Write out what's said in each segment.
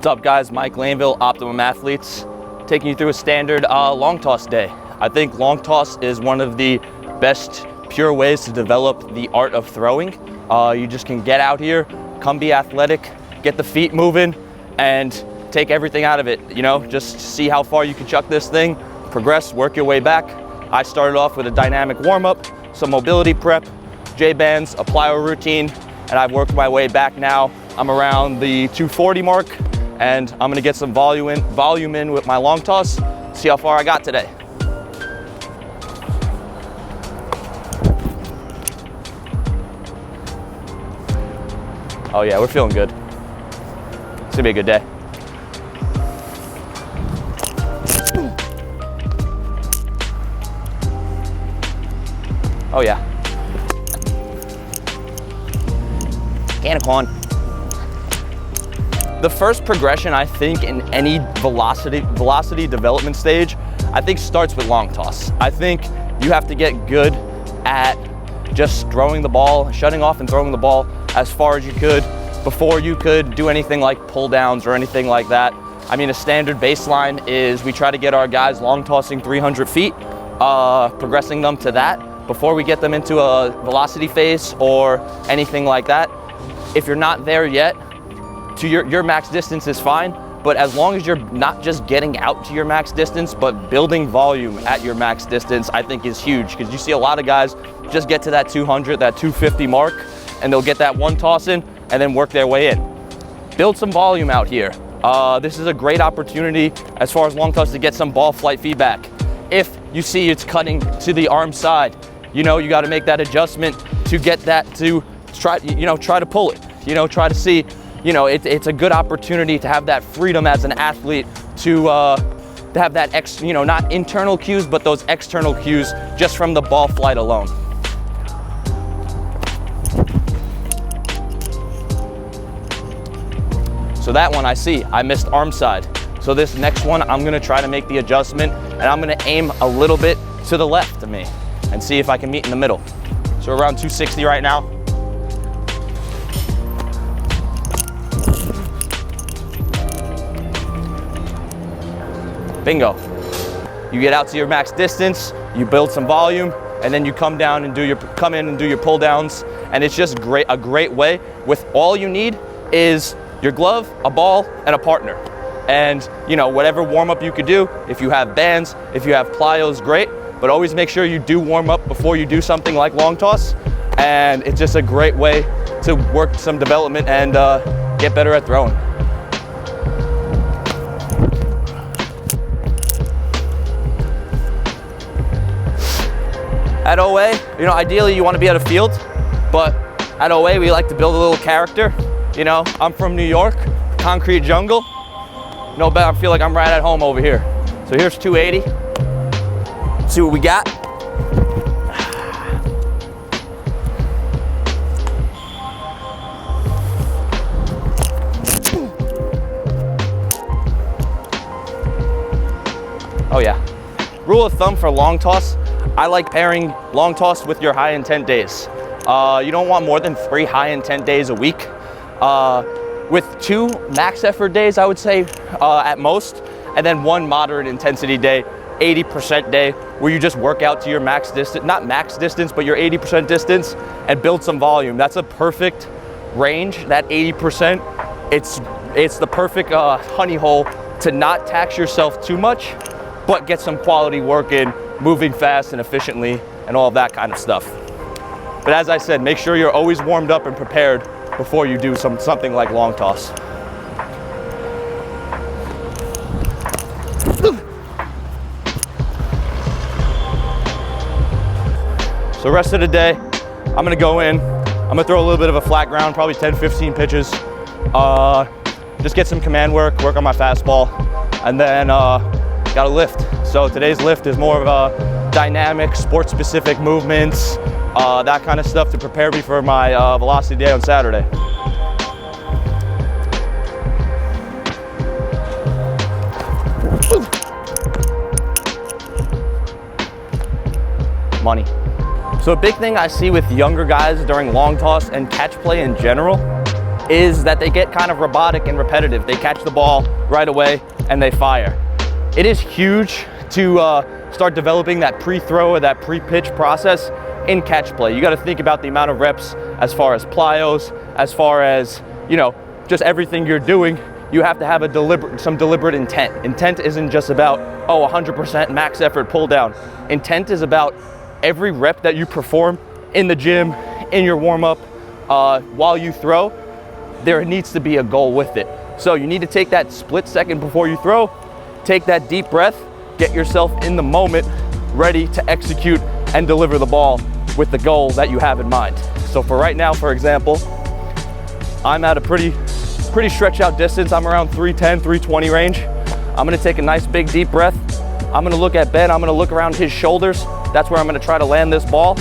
What's up guys, Mike Laneville, Optimum Athletes, taking you through a standard long toss day. I think long toss is one of the best pure ways to develop the art of throwing. You just can get out here, come be athletic, get the feet moving, and take everything out of it. You know, just see how far you can chuck this thing, progress, work your way back. I started off with a dynamic warm-up, some mobility prep, J-bands, a plyo routine, and I've worked my way back now. I'm around the 240 mark, and I'm gonna get some volume in with my long toss, see how far I got today. Oh yeah, we're feeling good. It's gonna be a good day. Oh yeah. Can of corn. The first progression, I think, in any velocity development stage, I think starts with long toss. I think you have to get good at just throwing the ball, shutting off and throwing the ball as far as you could before you could do anything like pull downs or anything like that. I mean, a standard baseline is we try to get our guys long tossing 300 feet, progressing them to that before we get them into a velocity phase or anything like that. If you're not there yet, to your max distance is fine, but as long as you're not just getting out to your max distance, but building volume at your max distance, I think is huge, because you see a lot of guys just get to that 200, that 250 mark, and they'll get that one toss in and then work their way in. Build some volume out here. This is a great opportunity as far as long toss to get some ball flight feedback. If you see it's cutting to the arm side, you know, you got to make that adjustment to get that to try to pull it, try to see. It's a good opportunity to have that freedom as an athlete to have that not internal cues, but those external cues just from the ball flight alone. So that one I missed arm side. So this next one, I'm gonna try to make the adjustment, and I'm gonna aim a little bit to the left of me and see if I can meet in the middle. So around 260 right now. Bingo. You get out to your max distance, you build some volume, and then you come in and do your pull downs. And it's just a great way. With all you need is your glove, a ball, and a partner. And whatever warm up you could do, if you have bands, if you have plyos, great, but always make sure you do warm up before you do something like long toss. And it's just a great way to work some development and get better at throwing. At OA, ideally you want to be at a field, but at OA we like to build a little character. I'm from New York, concrete jungle. No bet, I feel like I'm right at home over here. So here's 280. Let's see what we got. Oh yeah. Rule of thumb for long toss, I like pairing long toss with your high intent days. You don't want more than 3 high intent days a week. With 2 max effort days, I would say, at most, and then 1 moderate intensity day, 80% day, where you just work out to your max distance, not max distance, but your 80% distance, and build some volume. That's a perfect range, that 80%. It's the perfect honey hole to not tax yourself too much, but get some quality work in, moving fast and efficiently, and all of that kind of stuff. But as I said, make sure you're always warmed up and prepared before you do something like long toss. So rest of the day, I'm gonna go in, I'm gonna throw a little bit of a flat ground, probably 10-15 pitches. Just get some command work on my fastball, and then gotta lift. So today's lift is more of a dynamic, sport-specific movements, that kind of stuff to prepare me for my velocity day on Saturday. Money. So a big thing I see with younger guys during long toss and catch play in general is that they get kind of robotic and repetitive. They catch the ball right away and they fire. It is huge to start developing that pre-throw or that pre-pitch process in catch play. You got to think about the amount of reps as far as plyos, as far as, you know, just everything you're doing. You have to have some deliberate intent. Intent isn't just about, 100% max effort pull down. Intent is about every rep that you perform in the gym, in your warm-up, while you throw, there needs to be a goal with it. So you need to take that split second before you throw, take that deep breath, get yourself in the moment, ready to execute and deliver the ball with the goal that you have in mind. So for right now, for example, I'm at a pretty stretched out distance. I'm around 310, 320 range. I'm gonna take a nice big deep breath. I'm gonna look at Ben, I'm gonna look around his shoulders. That's where I'm gonna try to land this ball.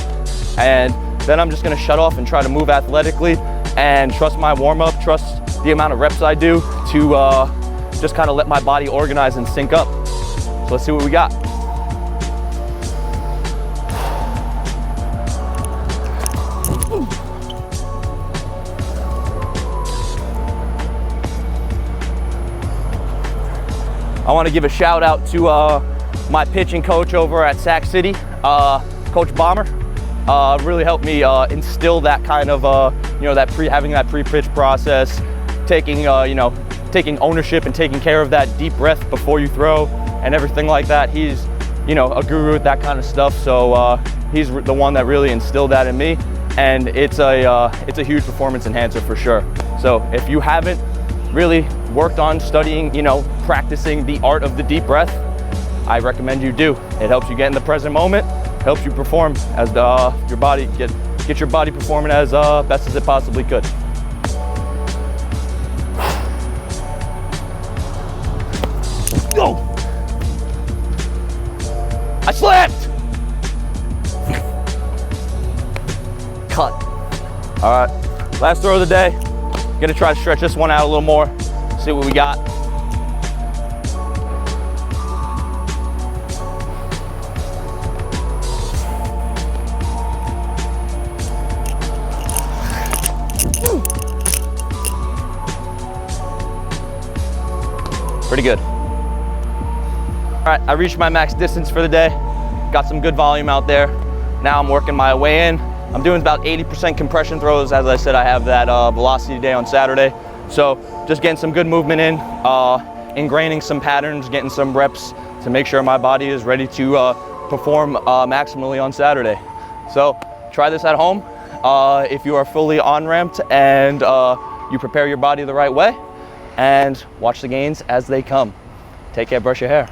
And then I'm just gonna shut off and try to move athletically and trust my warm up, trust the amount of reps I do to just kind of let my body organize and sync up. So let's see what we got. I want to give a shout out to my pitching coach over at Sac City, Coach Bomber. Really helped me instill that kind of, having that pre-pitch process, taking ownership and taking care of that deep breath before you throw and everything like that. He's, a guru with that kind of stuff. So he's the one that really instilled that in me, and it's a huge performance enhancer for sure. So if you haven't really worked on studying, practicing the art of the deep breath, I recommend you do. It helps you get in the present moment, helps you perform as your body get your body performing as best as it possibly could. Go! I slept! Cut. All right, last throw of the day. Gonna try to stretch this one out a little more, see what we got. Pretty good. All right, I reached my max distance for the day. Got some good volume out there. Now I'm working my way in. I'm doing about 80% compression throws. As I said, I have that velocity day on Saturday. So just getting some good movement in, ingraining some patterns, getting some reps to make sure my body is ready to perform maximally on Saturday. So try this at home. If you are fully on-ramped and you prepare your body the right way, and watch the gains as they come. Take care, brush your hair.